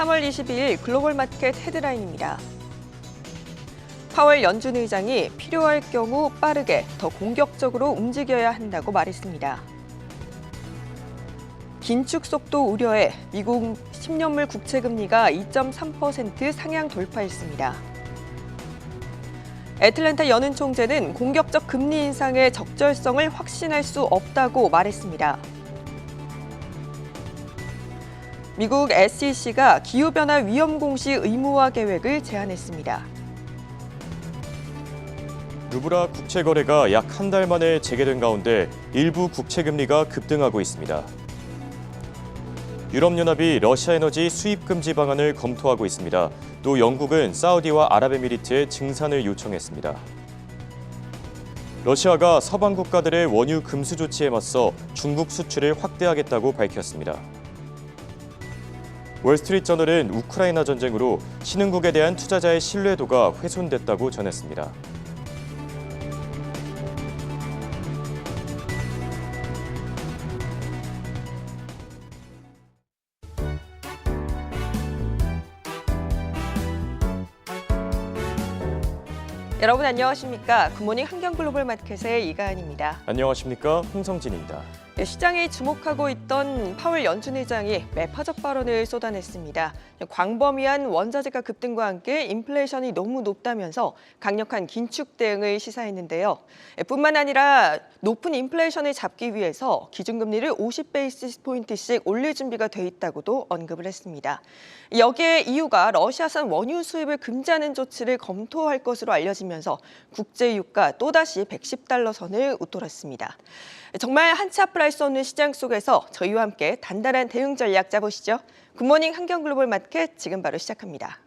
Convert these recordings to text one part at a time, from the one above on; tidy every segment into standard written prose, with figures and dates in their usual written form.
3월 22일 글로벌 마켓 헤드라인입니다. 파월 연준 의장이 필요할 경우 빠르게 더 공격적으로 움직여야 한다고 말했습니다. 긴축 속도 우려에 미국 10년물 국채 금리가 2.3% 상향 돌파했습니다. 애틀랜타 연은 총재는 공격적 금리 인상의 적절성을 확신할 수 없다고 말했습니다. 미국 SEC가 기후변화 위험 공시 의무화 계획을 제안했습니다. 루브라 국채 거래가 약 한 달 만에 재개된 가운데 일부 국채 금리가 급등하고 있습니다. 유럽연합이 러시아 에너지 수입 금지 방안을 검토하고 있습니다. 또 영국은 사우디와 아랍에미리트에 증산을 요청했습니다. 러시아가 서방 국가들의 원유 금수 조치에 맞서 중국 수출을 확대하겠다고 밝혔습니다. 월스트리트저널은 우크라이나 전쟁으로 신흥국에 대한 투자자의 신뢰도가 훼손됐다고 전했습니다. 여러분 안녕하십니까? 굿모닝 환경글로벌 마켓의 이가은입니다. 안녕하십니까? 홍성진입니다. 시장이 주목하고 있던 파월 연준 의장이 매파적 발언을 쏟아냈습니다. 광범위한 원자재가 급등과 함께 인플레이션이 너무 높다면서 강력한 긴축 대응을 시사했는데요. 뿐만 아니라 높은 인플레이션을 잡기 위해서 기준금리를 50베이시스 포인트씩 올릴 준비가 돼 있다고도 언급을 했습니다. 여기에 이유가 러시아산 원유 수입을 금지하는 조치를 검토할 것으로 알려지면서 국제 유가 또다시 110달러 선을 웃돌았습니다. 정말 한치 앞을 알 수 없는 시장 속에서 저희와 함께 단단한 대응 전략 짜보시죠. 굿모닝 환경글로벌 마켓 지금 바로 시작합니다.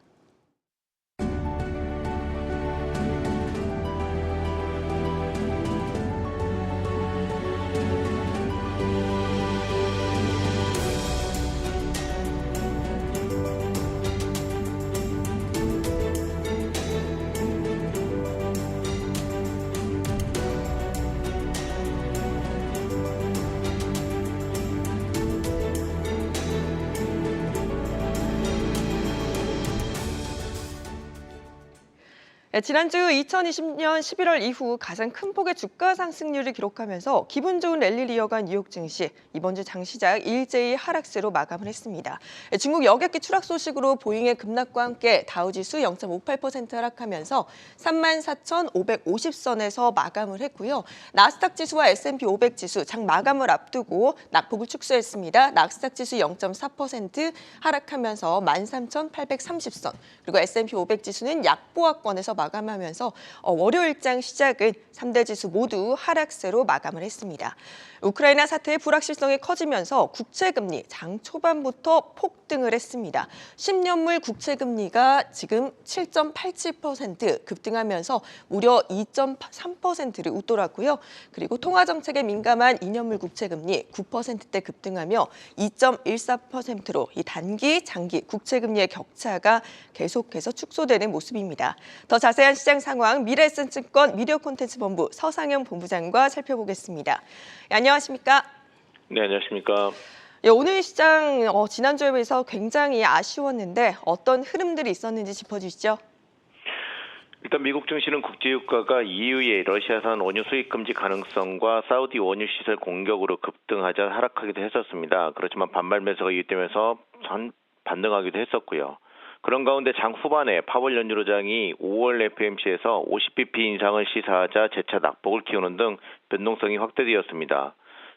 지난주 2020년 11월 이후 가장 큰 폭의 주가 상승률을 기록하면서 기분 좋은 랠리를 이어간 뉴욕 증시, 이번 주 장시작 일제히 하락세로 마감을 했습니다. 중국 여객기 추락 소식으로 보잉의 급락과 함께 다우지수 0.58% 하락하면서 34,550선에서 마감을 했고요. 나스닥 지수와 S&P 500 지수 장 마감을 앞두고 낙폭을 축소했습니다. 나스닥 지수 0.4% 하락하면서 13,830선, 그리고 S&P 500 지수는 약보합권에서 마감하면서 월요일장 시작은 3대 지수 모두 하락세로 마감을 했습니다. 우크라이나 사태의 불확실성이 커지면서 국채금리 장 초반부터 폭등을 했습니다. 10년물 국채금리가 지금 7.87% 급등하면서 무려 2.3%를 웃돌았고요. 그리고 통화정책에 민감한 2년물 국채금리 9%대 급등하며 2.14%로 이 단기, 장기 국채금리의 격차가 계속해서 축소되는 모습입니다. 더 자세한 시장 상황 미래에셋증권 미디어 콘텐츠 본부 서상현 본부장과 살펴보겠습니다. 안녕하십니까? 네, 안녕하십니까? 오늘 시장 지난주에 비해서 굉장히 아쉬웠는데 어떤 흐름들이 있었는지 짚어주시죠. 일단 미국 증시는 국제유가가 EU의 러시아산 원유 수입 금지 가능성과 사우디 원유 시설 공격으로 급등하자 하락하기도 했었습니다. 그렇지만 반발 매수가 유입되면서 반등하기도 했었고요. 그런 가운데 장 후반에 파월 연준 의장이 5월 FOMC에서 50bp 인상을 시사하자 재차 낙폭을 키우는 등 변동성이 확대되었습니다.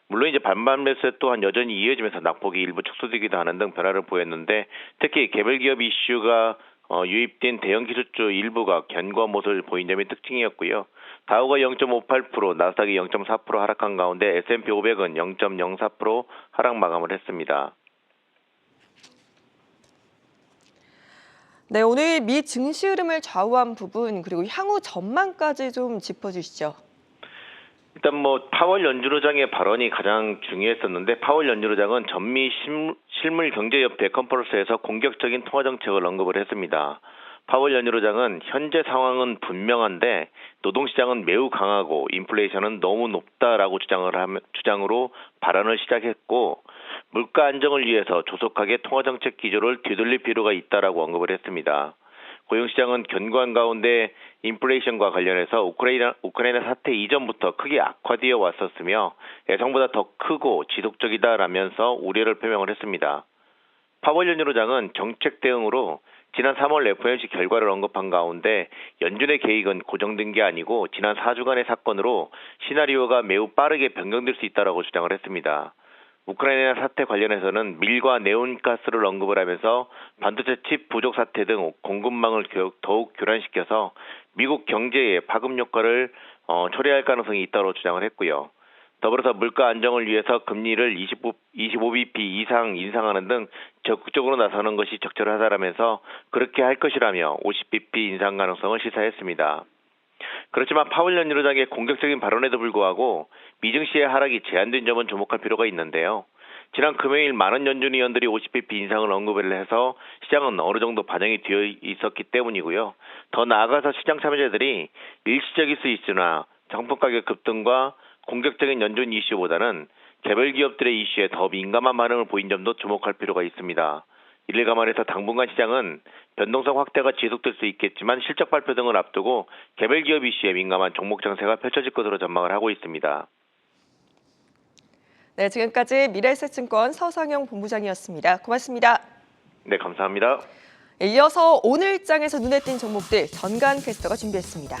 물론 이제 반발 매수 또한 여전히 이어지면서 낙폭이 일부 축소되기도 하는 등 변화를 보였는데 특히 개별 기업 이슈가 유입된 대형 기술주 일부가 견고한 모습을 보인 점이 특징이었고요. 다우가 0.58%, 나스닥이 0.4% 하락한 가운데 S&P 500은 0.04% 하락 마감을 했습니다. 네, 오늘 미 증시 흐름을 좌우한 부분 그리고 향후 전망까지 좀 짚어주시죠. 일단 파월 연준 의장의 발언이 가장 중요했었는데 파월 연준 의장은 전미 실물경제협회 컨퍼런스에서 공격적인 통화정책을 언급을 했습니다. 파월 연준 의장은 현재 상황은 분명한데 노동시장은 매우 강하고 인플레이션은 너무 높다라고 주장으로 발언을 시작했고 물가 안정을 위해서 조속하게 통화정책 기조를 뒤돌릴 필요가 있다라고 언급을 했습니다. 고용시장은 견고한 가운데 인플레이션과 관련해서 우크라이나 사태 이전부터 크게 악화되어 왔었으며 예상보다 더 크고 지속적이다라면서 우려를 표명을 했습니다. 파월 연준의장은 정책 대응으로 지난 3월 FOMC 결과를 언급한 가운데 연준의 계획은 고정된 게 아니고 지난 4주간의 사건으로 시나리오가 매우 빠르게 변경될 수 있다라고 주장을 했습니다. 우크라이나 사태 관련해서는 밀과 네온가스를 언급을 하면서 반도체 칩 부족 사태 등 공급망을 더욱 교란시켜서 미국 경제에 파급 효과를 초래할 가능성이 있다고 주장을 했고요. 더불어서 물가 안정을 위해서 금리를 25bp 이상 인상하는 등 적극적으로 나서는 것이 적절하다라면서 그렇게 할 것이라며 50bp 인상 가능성을 시사했습니다. 그렇지만 파월 연준의장의 공격적인 발언에도 불구하고 미증시의 하락이 제한된 점은 주목할 필요가 있는데요. 지난 금요일 많은 연준 위원들이 50bp 인상을 언급을 해서 시장은 어느 정도 반영이 되어 있었기 때문이고요. 더 나아가서 시장 참여자들이 일시적일 수 있으나 상품 가격 급등과 공격적인 연준 이슈보다는 개별 기업들의 이슈에 더 민감한 반응을 보인 점도 주목할 필요가 있습니다. 이를 감안해서 당분간 시장은 변동성 확대가 지속될 수 있겠지만 실적 발표 등을 앞두고 개별 기업 이슈에 민감한 종목 장세가 펼쳐질 것으로 전망을 하고 있습니다. 네, 지금까지 미래에셋증권 서상영 본부장이었습니다. 고맙습니다. 네, 감사합니다. 이어서 오늘장에서 눈에 띈 종목들 전간 캐스터가 준비했습니다.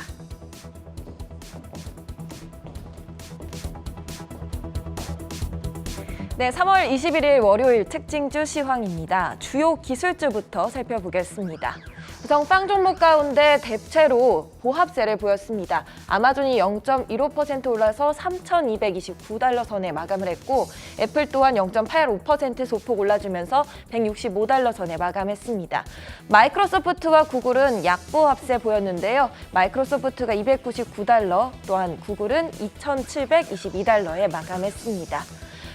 네, 3월 21일 월요일 특징주 시황입니다. 주요 기술주부터 살펴보겠습니다. 우선 빵 종목 가운데 대체로 보합세를 보였습니다. 아마존이 0.15% 올라서 3,229달러 선에 마감을 했고 애플 또한 0.85% 소폭 올라주면서 165달러 선에 마감했습니다. 마이크로소프트와 구글은 약보합세 보였는데요. 마이크로소프트가 299달러, 또한 구글은 2,722달러에 마감했습니다.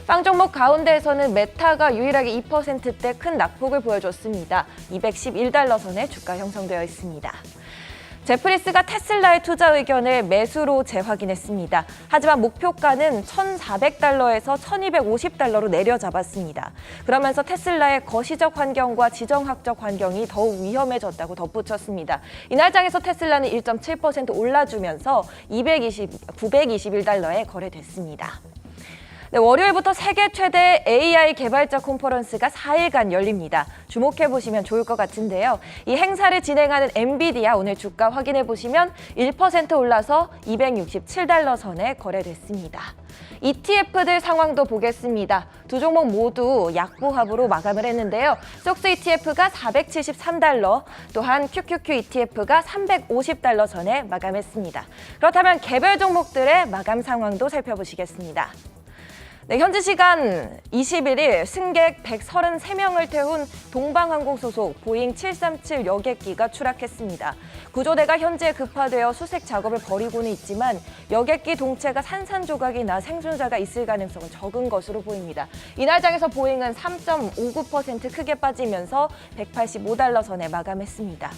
빵 종목 가운데에서는 메타가 유일하게 2%대 큰 낙폭을 보여줬습니다. 211달러 선에 주가 형성되어 있습니다. 제프리스가 테슬라의 투자 의견을 매수로 재확인했습니다. 하지만 목표가는 1,400달러에서 1,250달러로 내려잡았습니다. 그러면서 테슬라의 거시적 환경과 지정학적 환경이 더욱 위험해졌다고 덧붙였습니다. 이날장에서 테슬라는 1.7% 올라주면서 921달러에 거래됐습니다. 네, 월요일부터 세계 최대 AI 개발자 컨퍼런스가 4일간 열립니다. 주목해보시면 좋을 것 같은데요. 이 행사를 진행하는 엔비디아 오늘 주가 확인해보시면 1% 올라서 267달러 선에 거래됐습니다. ETF들 상황도 보겠습니다. 두 종목 모두 약보합으로 마감을 했는데요. 속스 ETF가 473달러, 또한 QQQ ETF가 350달러 선에 마감했습니다. 그렇다면 개별 종목들의 마감 상황도 살펴보시겠습니다. 네, 현지 시간 21일 승객 133명을 태운 동방항공 소속 보잉 737 여객기가 추락했습니다. 구조대가 현지에 급파되어 수색 작업을 벌이고는 있지만 여객기 동체가 산산조각이나 생존자가 있을 가능성은 적은 것으로 보입니다. 이날장에서 보잉은 3.59% 크게 빠지면서 185달러 선에 마감했습니다.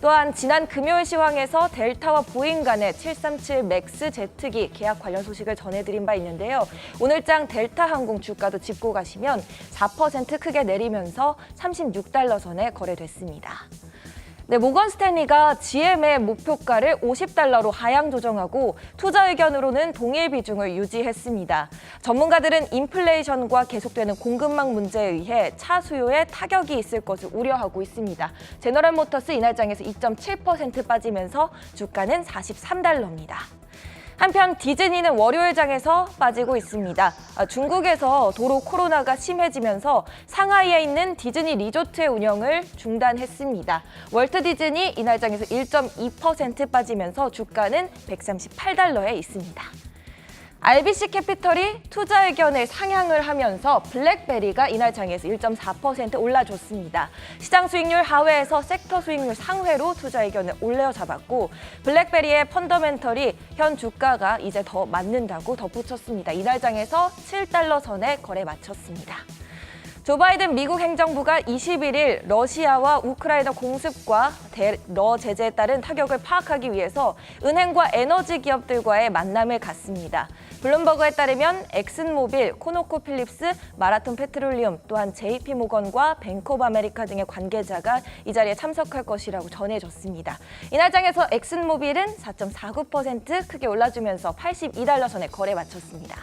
또한 지난 금요일 시황에서 델타와 보잉 간의 737 맥스 제트기 계약 관련 소식을 전해드린 바 있는데요. 오늘장 델타 항공 주가도 짚고 가시면 4% 크게 내리면서 36달러 선에 거래됐습니다. 네, 모건 스탠리가 GM의 목표가를 50달러로 하향 조정하고 투자 의견으로는 동일 비중을 유지했습니다. 전문가들은 인플레이션과 계속되는 공급망 문제에 의해 차 수요에 타격이 있을 것을 우려하고 있습니다. 제너럴 모터스 이날장에서 2.7% 빠지면서 주가는 43달러입니다. 한편 디즈니는 월요일장에서 빠지고 있습니다. 중국에서 도로 코로나가 심해지면서 상하이에 있는 디즈니 리조트의 운영을 중단했습니다. 월트 디즈니 이날장에서 1.2% 빠지면서 주가는 138달러에 있습니다. RBC 캐피털이 투자 의견을 상향을 하면서 블랙베리가 이날 장에서 1.4% 올라줬습니다. 시장 수익률 하회에서 섹터 수익률 상회로 투자 의견을 올려잡았고 블랙베리의 펀더멘털이 현 주가가 이제 더 맞는다고 덧붙였습니다. 이날 장에서 7달러 선에 거래 마쳤습니다. 조 바이든 미국 행정부가 21일 러시아와 우크라이나 공습과 대러 제재에 따른 타격을 파악하기 위해서 은행과 에너지 기업들과의 만남을 갖습니다. 블룸버그에 따르면 엑슨모빌, 코노코필립스, 마라톤 페트롤리움, 또한 JP모건과 뱅크 오브 아메리카 등의 관계자가 이 자리에 참석할 것이라고 전해졌습니다. 이날 장에서 엑슨모빌은 4.49% 크게 올라주면서 $82 선에 거래 마쳤습니다.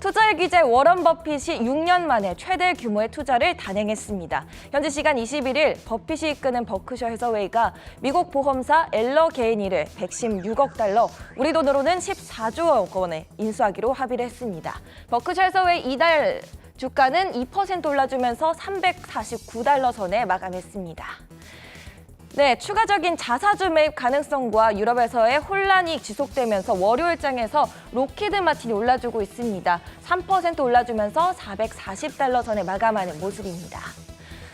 투자의 귀재 워런 버핏이 6년 만에 최대 규모의 투자를 단행했습니다. 현지 시간 21일 버핏이 이끄는 버크셔 해서웨이가 미국 보험사 앨러게이니를 $116억, 우리 돈으로는 14조 원에 인수하기로 합의를 했습니다. 버크셔 해서웨이 이달 주가는 2% 올라주면서 $349 선에 마감했습니다. 네, 추가적인 자사주 매입 가능성과 유럽에서의 혼란이 지속되면서 월요일장에서 로키드 마틴이 올라주고 있습니다. 3% 올라주면서 $440 선에 마감하는 모습입니다.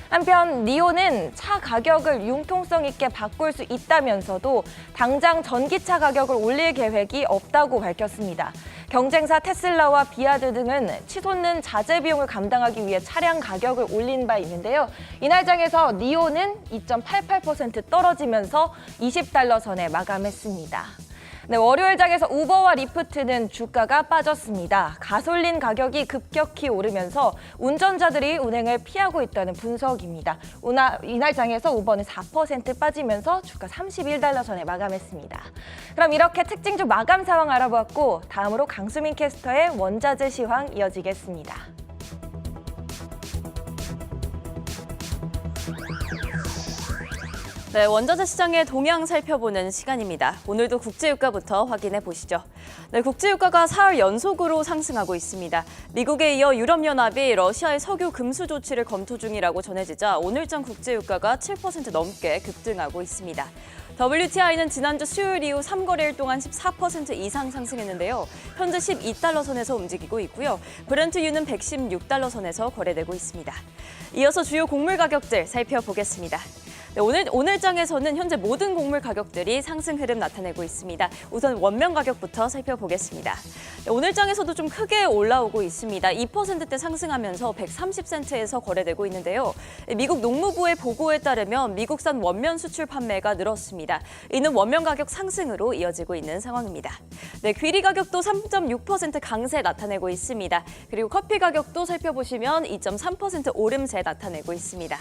한편 니오는 차 가격을 융통성 있게 바꿀 수 있다면서도 당장 전기차 가격을 올릴 계획이 없다고 밝혔습니다. 경쟁사 테슬라와 비아드 등은 치솟는 자재 비용을 감당하기 위해 차량 가격을 올린 바 있는데요. 이날 장에서 니오는 2.88% 떨어지면서 $20 선에 마감했습니다. 네, 월요일 장에서 우버와 리프트는 주가가 빠졌습니다. 가솔린 가격이 급격히 오르면서 운전자들이 운행을 피하고 있다는 분석입니다. 이날 장에서 우버는 4% 빠지면서 주가 $31 선에 마감했습니다. 그럼 이렇게 특징주 마감 상황 알아보았고 다음으로 강수민 캐스터의 원자재 시황 이어지겠습니다. 네, 원자재 시장의 동향 살펴보는 시간입니다. 오늘도 국제유가부터 확인해 보시죠. 네, 국제유가가 사흘 연속으로 상승하고 있습니다. 미국에 이어 유럽연합이 러시아의 석유 금수 조치를 검토 중이라고 전해지자 오늘장 국제유가가 7% 넘게 급등하고 있습니다. WTI는 지난주 수요일 이후 3거래일 동안 14% 이상 상승했는데요. 현재 $12 선에서 움직이고 있고요. 브렌트유는 $116 선에서 거래되고 있습니다. 이어서 주요 곡물 가격들 살펴보겠습니다. 네, 오늘장에서는 현재 모든 곡물 가격들이 상승 흐름 나타내고 있습니다. 우선 원명 가격부터 살펴보겠습니다. 네, 오늘장에서도 좀 크게 올라오고 있습니다. 2%대 상승하면서 130센트에서 거래되고 있는데요. 미국 농무부의 보고에 따르면 미국산 원면 수출 판매가 늘었습니다. 이는 원면 가격 상승으로 이어지고 있는 상황입니다. 네, 귀리 가격도 3.6% 강세 나타내고 있습니다. 그리고 커피 가격도 살펴보시면 2.3% 오름세 나타내고 있습니다.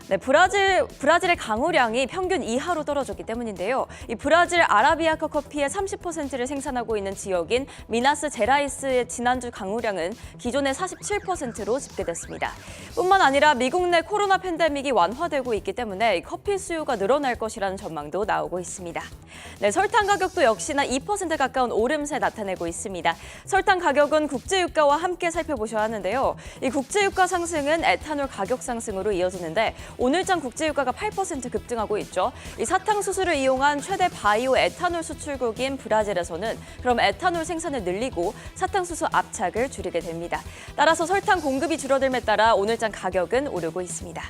네, 브라질의 강우량이 평균 이하로 떨어졌기 때문인데요. 이 브라질 아라비아카 커피의 30%를 생산하고 있는 지역인 미나스 제라이스의 지난주 강우량은 기존의 47%로 집계됐습니다. 뿐만 아니라 미국 내 코로나 팬데믹이 완화되고 있기 때문에 커피 수요가 늘어날 것이라는 전망도 나오고 있습니다. 네, 설탕 가격도 역시나 2% 가까운 오름세 나타내고 있습니다. 설탕 가격은 국제유가와 함께 살펴보셔야 하는데요. 이 국제유가 상승은 에탄올 가격 상승으로 이어지는데 오늘장 국제유가가 8% 급등하고 있죠. 이 사탕수수를 이용한 최대 바이오 에탄올 수출국인 브라질에서는 그럼 에탄올 생산을 늘리고 사탕수수 압착을 줄이게 됩니다. 따라서 설탕 공급이 줄어듦에 따라 오늘장 가격은 오르고 있습니다.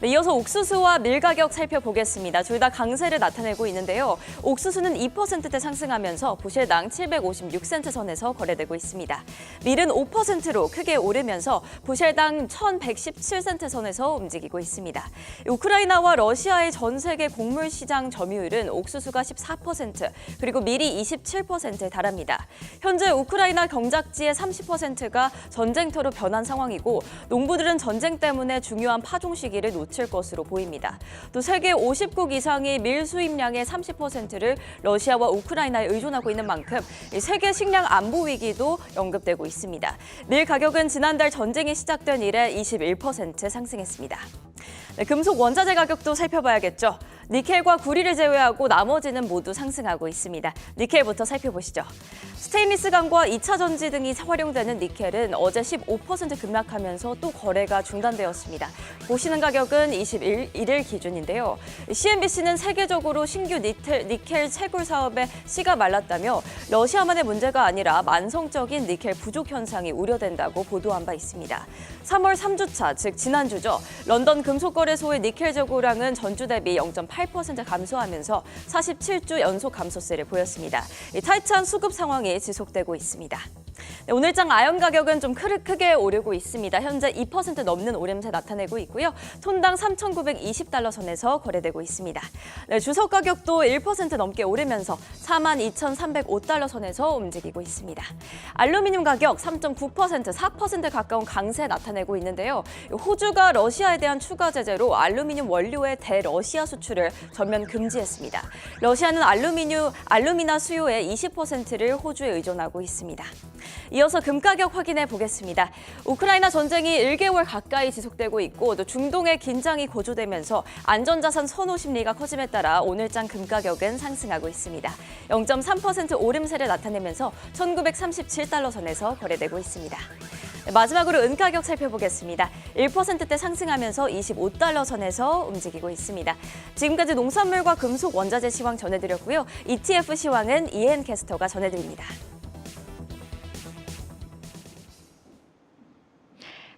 네, 이어서 옥수수와 밀 가격 살펴보겠습니다. 둘 다 강세를 나타내고 있는데요. 옥수수는 2%대 상승하면서 부실당 756센트 선에서 거래되고 있습니다. 밀은 5%로 크게 오르면서 부실당 1117센트 선에서 움직이고 있습니다. 우크라이나와 러시아의 전 세계 곡물 시장 점유율은 옥수수가 14%, 그리고 밀이 27%에 달합니다. 현재 우크라이나 경작지의 30%가 전쟁터로 변한 상황이고 농부들은 전쟁 때문에 중요한 파종 시기를 놓칠 것으로 보입니다. 또 세계 50국 이상이 밀 수입량의 30%를 러시아와 우크라이나에 의존하고 있는 만큼 세계 식량 안보 위기도 언급되고 있습니다. 밀 가격은 지난달 전쟁이 시작된 이래 21% 상승했습니다. 네, 금속 원자재 가격도 살펴봐야겠죠. 니켈과 구리를 제외하고 나머지는 모두 상승하고 있습니다. 니켈부터 살펴보시죠. 스테인리스 강과 2차 전지 등이 활용되는 니켈은 어제 15% 급락하면서 또 거래가 중단되었습니다. 보시는 가격은 21일 기준인데요. CNBC는 세계적으로 신규 니켈 채굴 사업에 씨가 말랐다며 러시아만의 문제가 아니라 만성적인 니켈 부족 현상이 우려된다고 보도한 바 있습니다. 3월 3주차, 즉 지난주죠. 런던 금속거래소의 니켈 재고량은 전주 대비 0.8% 감소하면서 47주 연속 감소세를 보였습니다. 타이트한 수급 상황이 지속되고 있습니다. 네, 오늘장 아연 가격은 좀 크게 오르고 있습니다. 현재 2% 넘는 오름세 나타내고 있고요. 톤당 3,920달러 선에서 거래되고 있습니다. 네, 주석 가격도 1% 넘게 오르면서 42,305달러 선에서 움직이고 있습니다. 알루미늄 가격 3.9%, 4% 가까운 강세 나타내고 있는데요. 호주가 러시아에 대한 추가 제재로 알루미늄 원료의 대러시아 수출을 전면 금지했습니다. 러시아는 알루미나 수요의 20%를 호주에 의존하고 있습니다. 이어서 금 가격 확인해 보겠습니다. 우크라이나 전쟁이 1개월 가까이 지속되고 있고 또 중동의 긴장이 고조되면서 안전자산 선호 심리가 커짐에 따라 오늘장 금 가격은 상승하고 있습니다. 0.3% 오름세를 나타내면서 1,937달러 선에서 거래되고 있습니다. 마지막으로 은 가격 살펴보겠습니다. 1%대 상승하면서 25달러 선에서 움직이고 있습니다. 지금까지 농산물과 금속 원자재 시황 전해드렸고요. ETF 시황은 이엔 캐스터가 전해드립니다.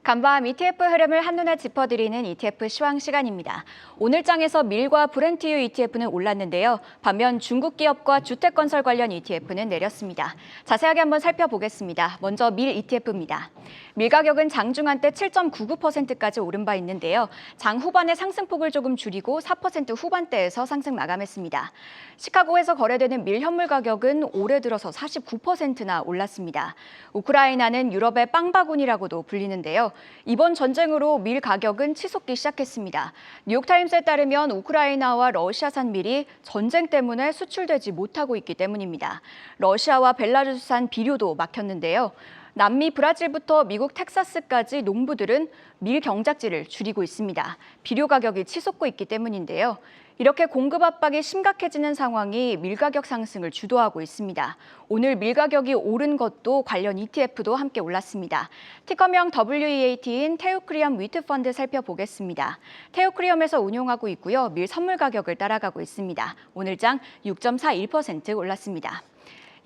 간밤 ETF 흐름을 한눈에 짚어드리는 ETF 시황 시간입니다. 오늘 장에서 밀과 브렌트유 ETF는 올랐는데요. 반면 중국 기업과 주택건설 관련 ETF는 내렸습니다. 자세하게 한번 살펴보겠습니다. 먼저 밀 ETF입니다. 밀 가격은 장중 한때 7.99%까지 오른 바 있는데요. 장 후반에 상승폭을 조금 줄이고 4% 후반대에서 상승 마감했습니다. 시카고에서 거래되는 밀 현물 가격은 올해 들어서 49%나 올랐습니다. 우크라이나는 유럽의 빵바구니라고도 불리는데요. 이번 전쟁으로 밀 가격은 치솟기 시작했습니다. 뉴욕타임스에 따르면 우크라이나와 러시아산 밀이 전쟁 때문에 수출되지 못하고 있기 때문입니다. 러시아와 벨라루스산 비료도 막혔는데요. 남미 브라질부터 미국 텍사스까지 농부들은 밀 경작지를 줄이고 있습니다. 비료 가격이 치솟고 있기 때문인데요. 이렇게 공급 압박이 심각해지는 상황이 밀 가격 상승을 주도하고 있습니다. 오늘 밀 가격이 오른 것도 관련 ETF도 함께 올랐습니다. 티커명 WEAT인 테우크리엄 위트 펀드 살펴보겠습니다. 테우크리엄에서 운용하고 있고요. 밀 선물 가격을 따라가고 있습니다. 오늘 장 6.41% 올랐습니다.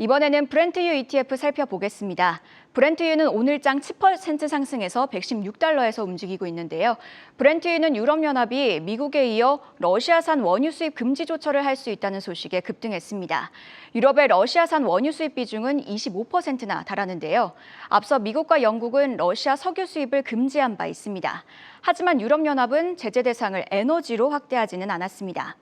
이번에는 브렌트유 ETF 살펴보겠습니다. 브렌트유는 오늘장 10% 상승해서 116달러에서 움직이고 있는데요. 브렌트유는 유럽연합이 미국에 이어 러시아산 원유 수입 금지 조처를 할 수 있다는 소식에 급등했습니다. 유럽의 러시아산 원유 수입 비중은 25%나 달하는데요. 앞서 미국과 영국은 러시아 석유 수입을 금지한 바 있습니다. 하지만 유럽연합은 제재 대상을 에너지로 확대하지는 않았습니다.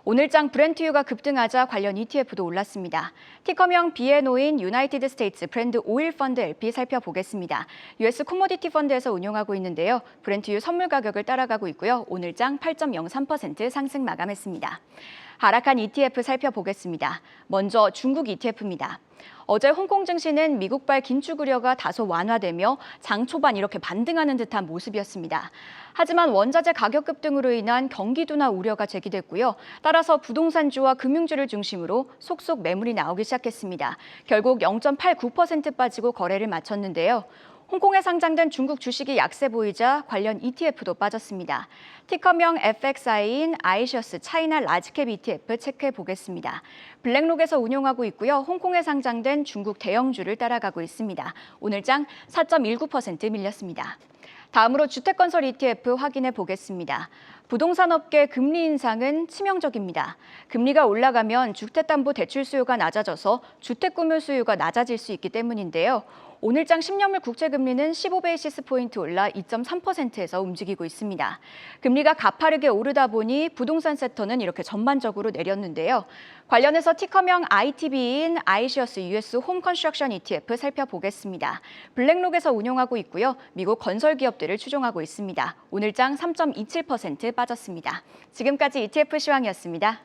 오늘장 브렌트유가 급등하자 관련 ETF도 올랐습니다. 티커명 BNO인 유나이티드 스테이츠 브랜드 오일 펀드 LP 살펴보겠습니다. US 코모디티 펀드에서 운용하고 있는데요. 브렌트유 선물 가격을 따라가고 있고요. 오늘장 8.03% 상승 마감했습니다. 하락한 ETF 살펴보겠습니다. 먼저 중국 ETF입니다. 어제 홍콩 증시는 미국발 긴축 우려가 다소 완화되며 장 초반 이렇게 반등하는 듯한 모습이었습니다. 하지만 원자재 가격 급등으로 인한 경기 둔화 우려가 제기됐고요. 따라서 부동산주와 금융주를 중심으로 속속 매물이 나오기 시작했습니다. 결국 0.89% 빠지고 거래를 마쳤는데요. 홍콩에 상장된 중국 주식이 약세 보이자 관련 ETF도 빠졌습니다. 티커명 FXI인 아이셔스 차이나 라지캡 ETF 체크해 보겠습니다. 블랙록에서 운용하고 있고요. 홍콩에 상장된 중국 대형주를 따라가고 있습니다. 오늘 장 4.19% 밀렸습니다. 다음으로 주택건설 ETF 확인해 보겠습니다. 부동산 업계 금리 인상은 치명적입니다. 금리가 올라가면 주택담보대출 수요가 낮아져서 주택구매 수요가 낮아질 수 있기 때문인데요. 오늘장 10년물 국채금리는 15베이시스 포인트 올라 2.3%에서 움직이고 있습니다. 금리가 가파르게 오르다 보니 부동산 섹터는 이렇게 전반적으로 내렸는데요. 관련해서 티커명 ITB인 아이시어스 US 홈 컨스트럭션 ETF 살펴보겠습니다. 블랙록에서 운용하고 있고요. 미국 건설 기업들을 추종하고 있습니다. 오늘장 3.27% 빠졌습니다. 지금까지 ETF 시황이었습니다.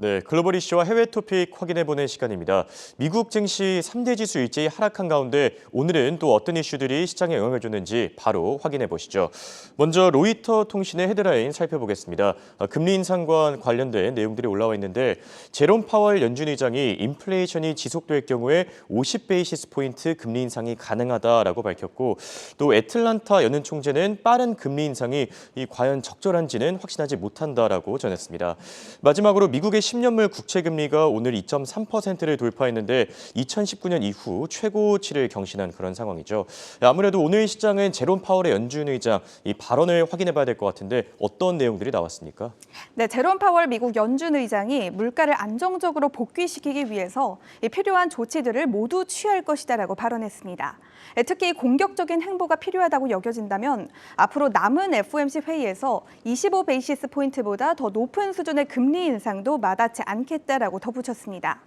네, 글로벌 이슈와 해외 토픽 확인해보는 시간입니다. 미국 증시 3대 지수 일제히 하락한 가운데 오늘은 또 어떤 이슈들이 시장에 영향을 줬는지 바로 확인해보시죠. 먼저 로이터 통신의 헤드라인 살펴보겠습니다. 금리 인상과 관련된 내용들이 올라와 있는데 제롬 파월 연준 의장이 인플레이션이 지속될 경우에 50베이시스 포인트 금리 인상이 가능하다라고 밝혔고 또 애틀란타 연은 총재는 빠른 금리 인상이 과연 적절한지는 확신하지 못한다라고 전했습니다. 마지막으로 미국의 10년물 국채금리가 오늘 2.3%를 돌파했는데 2019년 이후 최고치를 경신한 그런 상황이죠. 아무래도 오늘 시장은 제롬 파월의 연준 의장 이 발언을 확인해봐야 될 것 같은데 어떤 내용들이 나왔습니까? 네, 제롬 파월 미국 연준 의장이 물가를 안정적으로 복귀시키기 위해서 필요한 조치들을 모두 취할 것이다라고 발언했습니다. 특히 공격적인 행보가 필요하다고 여겨진다면 앞으로 남은 FOMC 회의에서 25베이시스 포인트보다 더 높은 수준의 금리 인상도 마다치 않겠다라고 덧붙였습니다.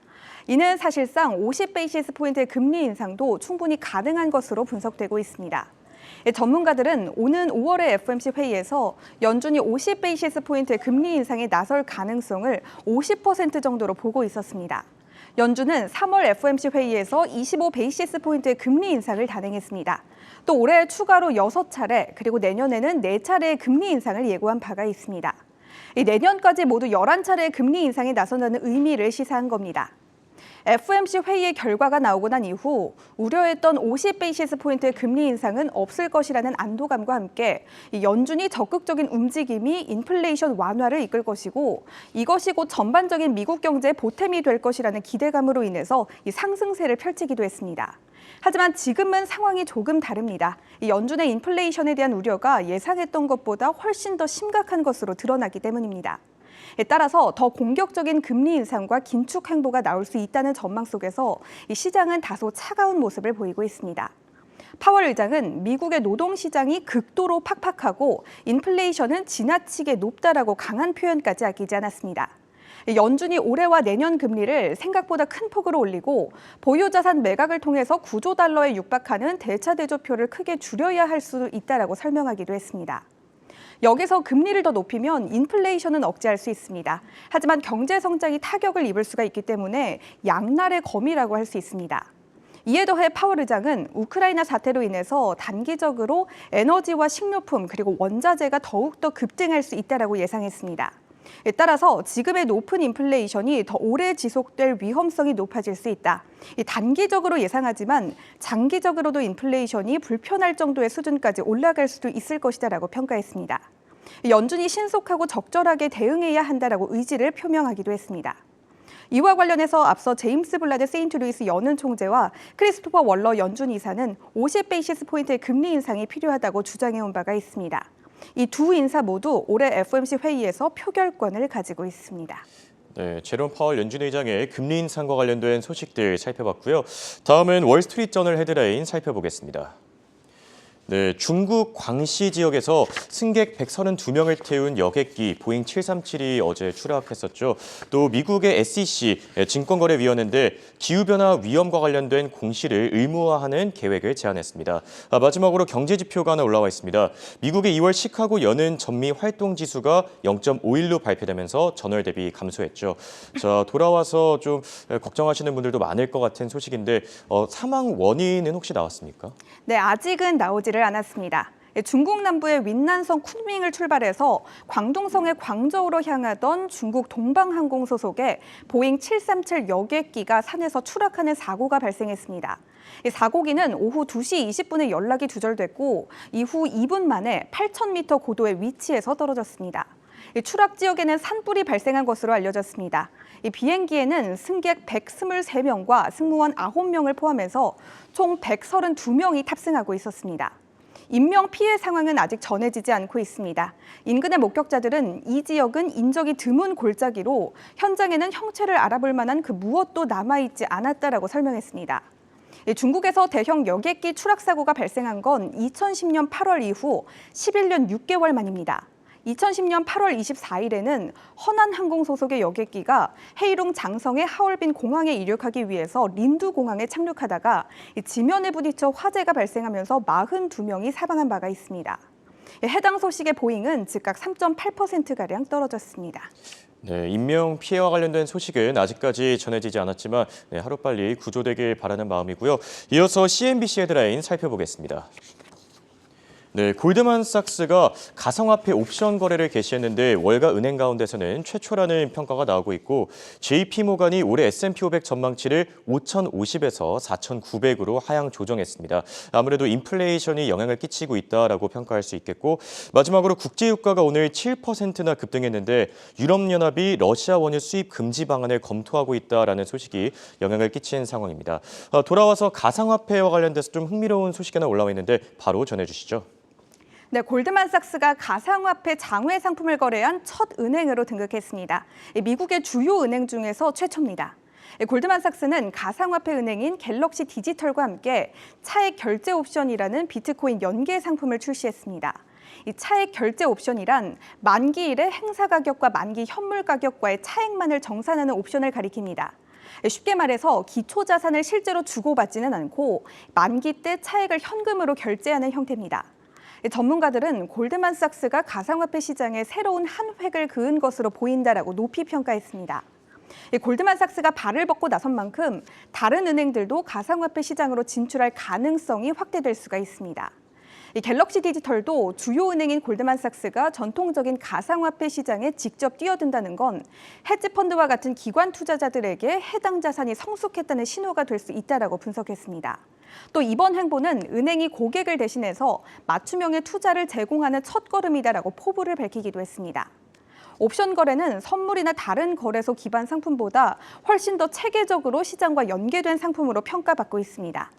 이는 사실상 50베이시스 포인트의 금리 인상도 충분히 가능한 것으로 분석되고 있습니다. 전문가들은 오는 5월의 FOMC 회의에서 연준이 50베이시스 포인트의 금리 인상에 나설 가능성을 50% 정도로 보고 있었습니다. 연준은 3월 FOMC 회의에서 25베이시스 포인트의 금리 인상을 단행했습니다. 또 올해 추가로 6차례 그리고 내년에는 4차례의 금리 인상을 예고한 바가 있습니다. 내년까지 모두 11차례의 금리 인상에 나선다는 의미를 시사한 겁니다. FOMC 회의의 결과가 나오고 난 이후 우려했던 50베이시스 포인트의 금리 인상은 없을 것이라는 안도감과 함께 연준이 적극적인 움직임이 인플레이션 완화를 이끌 것이고 이것이 곧 전반적인 미국 경제의 보탬이 될 것이라는 기대감으로 인해서 이 상승세를 펼치기도 했습니다. 하지만 지금은 상황이 조금 다릅니다. 연준의 인플레이션에 대한 우려가 예상했던 것보다 훨씬 더 심각한 것으로 드러나기 때문입니다. 따라서 더 공격적인 금리 인상과 긴축 행보가 나올 수 있다는 전망 속에서 이 시장은 다소 차가운 모습을 보이고 있습니다. 파월 의장은 미국의 노동시장이 극도로 팍팍하고 인플레이션은 지나치게 높다라고 강한 표현까지 아끼지 않았습니다. 연준이 올해와 내년 금리를 생각보다 큰 폭으로 올리고 보유자산 매각을 통해서 9조 달러에 육박하는 대차대조표를 크게 줄여야 할 수 있다라고 설명하기도 했습니다. 여기서 금리를 더 높이면 인플레이션은 억제할 수 있습니다. 하지만 경제 성장이 타격을 입을 수가 있기 때문에 양날의 검이라고 할 수 있습니다. 이에 더해 파월 의장은 우크라이나 사태로 인해서 단기적으로 에너지와 식료품 그리고 원자재가 더욱더 급등할 수 있다라고 예상했습니다. 따라서 지금의 높은 인플레이션이 더 오래 지속될 위험성이 높아질 수 있다. 단기적으로 예상하지만 장기적으로도 인플레이션이 불편할 정도의 수준까지 올라갈 수도 있을 것이다라고 평가했습니다. 연준이 신속하고 적절하게 대응해야 한다라고 의지를 표명하기도 했습니다. 이와 관련해서 앞서 제임스 블라드 세인트루이스 연은 총재와 크리스토퍼 월러 연준 이사는 50베이시스 포인트의 금리 인상이 필요하다고 주장해온 바가 있습니다. 이 두 인사 모두 올해 FOMC 회의에서 표결권을 가지고 있습니다. 네, 제롬 파월 연준 의장의 금리 인상과 관련된 소식들 살펴봤고요. 다음은 월스트리트저널 헤드라인 살펴보겠습니다. 네, 중국 광시 지역에서 승객 132명을 태운 여객기 보잉 737이 어제 추락했었죠. 또 미국의 SEC 증권거래위원회인데 기후변화 위험과 관련된 공시를 의무화하는 계획을 제안했습니다. 마지막으로 경제지표가 하나 올라와 있습니다. 미국의 2월 시카고 연은 전미 활동지수가 0.51로 발표되면서 전월 대비 감소했죠. 자, 돌아와서 좀 걱정하시는 분들도 많을 것 같은 소식인데 사망 원인은 혹시 나왔습니까? 네, 아직은 나오지를 않았습니다. 중국 남부의 윈난성 쿤밍을 출발해서 광둥성의 광저우로 향하던 중국 동방항공 소속의 보잉 737 여객기가 산에서 추락하는 사고가 발생했습니다. 이 사고기는 오후 2시 20분에 연락이 두절됐고 이후 2분 만에 8,000m 고도의 위치에서 떨어졌습니다. 추락 지역에는 산불이 발생한 것으로 알려졌습니다. 이 비행기에는 승객 123명과 승무원 9명을 포함해서 총 132명이 탑승하고 있었습니다. 인명 피해 상황은 아직 전해지지 않고 있습니다. 인근의 목격자들은 이 지역은 인적이 드문 골짜기로 현장에는 형체를 알아볼 만한 그 무엇도 남아있지 않았다라고 설명했습니다. 중국에서 대형 여객기 추락 사고가 발생한 건 2010년 8월 이후 11년 6개월 만입니다. 2010년 8월 24일에는 허난항공 소속의 여객기가 헤이룽 장성의 하얼빈 공항에 이륙하기 위해서 린두 공항에 착륙하다가 지면에 부딪혀 화재가 발생하면서 42명이 사망한 바가 있습니다. 해당 소식의 보잉은 즉각 3.8%가량 떨어졌습니다. 네, 인명 피해와 관련된 소식은 아직까지 전해지지 않았지만 하루빨리 구조되길 바라는 마음이고요. 이어서 CNBC 헤드라인 살펴보겠습니다. 네, 골드만삭스가 가상화폐 옵션 거래를 개시했는데 월가 은행 가운데서는 최초라는 평가가 나오고 있고 JP모간이 올해 S&P 500 전망치를 5,050에서 4,900으로 하향 조정했습니다. 아무래도 인플레이션이 영향을 끼치고 있다라고 평가할 수 있겠고 마지막으로 국제유가가 오늘 7%나 급등했는데 유럽연합이 러시아 원유 수입 금지 방안을 검토하고 있다라는 소식이 영향을 끼친 상황입니다. 돌아와서 가상화폐와 관련돼서 좀 흥미로운 소식이 하나 올라와 있는데 바로 전해주시죠. 네, 골드만삭스가 가상화폐 장외 상품을 거래한 첫 은행으로 등극했습니다. 미국의 주요 은행 중에서 최초입니다. 골드만삭스는 가상화폐 은행인 갤럭시 디지털과 함께 차액 결제 옵션이라는 비트코인 연계 상품을 출시했습니다. 이 차액 결제 옵션이란 만기일의 행사 가격과 만기 현물 가격과의 차액만을 정산하는 옵션을 가리킵니다. 쉽게 말해서 기초 자산을 실제로 주고받지는 않고 만기 때 차액을 현금으로 결제하는 형태입니다. 전문가들은 골드만삭스가 가상화폐 시장에 새로운 한 획을 그은 것으로 보인다라고 높이 평가했습니다. 골드만삭스가 발을 뻗고 나선 만큼 다른 은행들도 가상화폐 시장으로 진출할 가능성이 확대될 수가 있습니다. 갤럭시 디지털도 주요 은행인 골드만삭스가 전통적인 가상화폐 시장에 직접 뛰어든다는 건 헤지펀드와 같은 기관 투자자들에게 해당 자산이 성숙했다는 신호가 될 수 있다라고 분석했습니다. 또 이번 행보는 은행이 고객을 대신해서 맞춤형의 투자를 제공하는 첫걸음이다라고 포부를 밝히기도 했습니다. 옵션 거래는 선물이나 다른 거래소 기반 상품보다 훨씬 더 체계적으로 시장과 연계된 상품으로 평가받고 있습니다.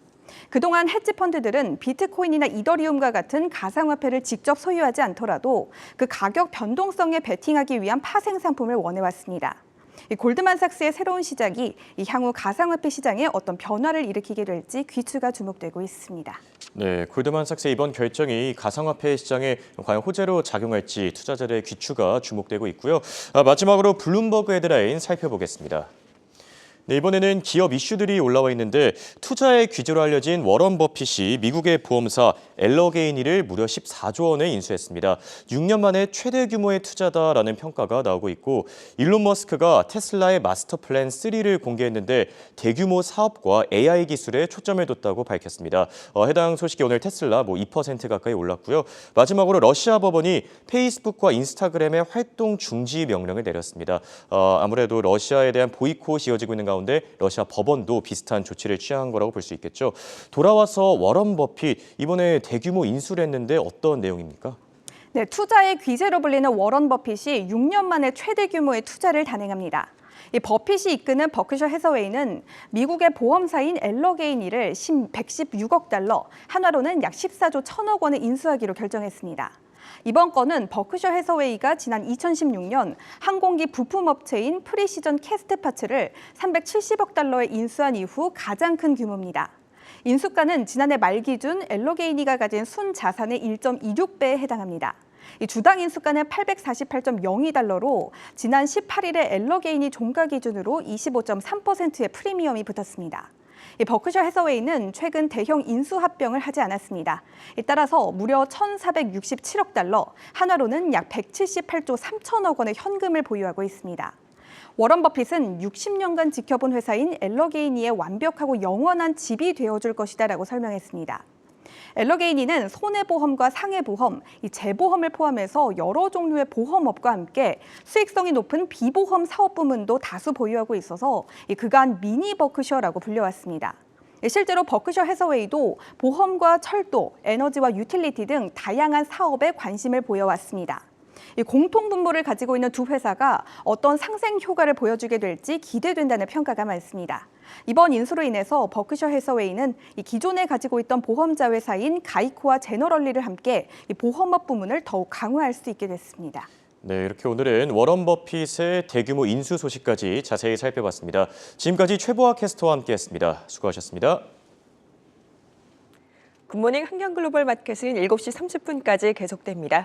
그동안 헤지펀드들은 비트코인이나 이더리움과 같은 가상화폐를 직접 소유하지 않더라도 그 가격 변동성에 베팅하기 위한 파생 상품을 원해왔습니다. 골드만삭스의 새로운 시작이 향후 가상화폐 시장에 어떤 변화를 일으키게 될지 귀추가 주목되고 있습니다. 네, 골드만삭스의 이번 결정이 가상화폐 시장에 과연 호재로 작용할지 투자자들의 귀추가 주목되고 있고요. 마지막으로 블룸버그 헤드라인 살펴보겠습니다. 네, 이번에는 기업 이슈들이 올라와 있는데 투자의 귀재로 알려진 워런 버핏이 미국의 보험사 엘러게이니를 무려 14조 원에 인수했습니다. 6년 만에 최대 규모의 투자다라는 평가가 나오고 있고 일론 머스크가 테슬라의 마스터 플랜 3를 공개했는데 대규모 사업과 AI 기술에 초점을 뒀다고 밝혔습니다. 해당 소식이 오늘 테슬라 2% 가까이 올랐고요. 마지막으로 러시아 법원이 페이스북과 인스타그램의 활동 중지 명령을 내렸습니다. 아무래도 러시아에 대한 보이콧이 이어지고 있는 가운데 러시아 법원도 비슷한 조치를 취한 거라고 볼 수 있겠죠. 돌아와서 워런 버핏 이번에 대규모 인수를 했는데 어떤 내용입니까? 네, 투자의 귀재로 불리는 워런 버핏이 6년 만에 최대 규모의 투자를 단행합니다. 이 버핏이 이끄는 버크셔 해서웨이는 미국의 보험사인 엘러게이니를 116억 달러, 한화로는 약 14조 1천억 원에 인수하기로 결정했습니다. 이번 건은 버크셔 해서웨이가 지난 2016년 항공기 부품업체인 프리시전 캐스트파츠를 370억 달러에 인수한 이후 가장 큰 규모입니다. 인수가는 지난해 말 기준 엘러게이니가 가진 순 자산의 1.26배에 해당합니다. 주당 인수가는 848.02달러로 지난 18일에 엘러게이니 종가 기준으로 25.3%의 프리미엄이 붙었습니다. 버크셔 해서웨이는 최근 대형 인수 합병을 하지 않았습니다. 따라서 무려 1,467억 달러, 한화로는 약 178조 3천억 원의 현금을 보유하고 있습니다. 워런 버핏은 60년간 지켜본 회사인 엘러게이니의 완벽하고 영원한 집이 되어줄 것이다라고 설명했습니다. 엘러게이니는 손해보험과 상해보험, 재보험을 포함해서 여러 종류의 보험업과 함께 수익성이 높은 비보험 사업 부문도 다수 보유하고 있어서 그간 미니 버크셔라고 불려왔습니다. 실제로 버크셔 해서웨이도 보험과 철도, 에너지와 유틸리티 등 다양한 사업에 관심을 보여왔습니다. 공통 분모를 가지고 있는 두 회사가 어떤 상생 효과를 보여주게 될지 기대된다는 평가가 많습니다. 이번 인수로 인해서 버크셔 해서웨이는 기존에 가지고 있던 보험자 회사인 가이코와 제너럴리를 함께 보험업 부문을 더욱 강화할 수 있게 됐습니다. 네, 이렇게 오늘은 워런 버핏의 대규모 인수 소식까지 자세히 살펴봤습니다. 지금까지 최보아 캐스터와 함께했습니다. 수고하셨습니다. 굿모닝 한경글로벌 마켓은 7시 30분까지 계속됩니다.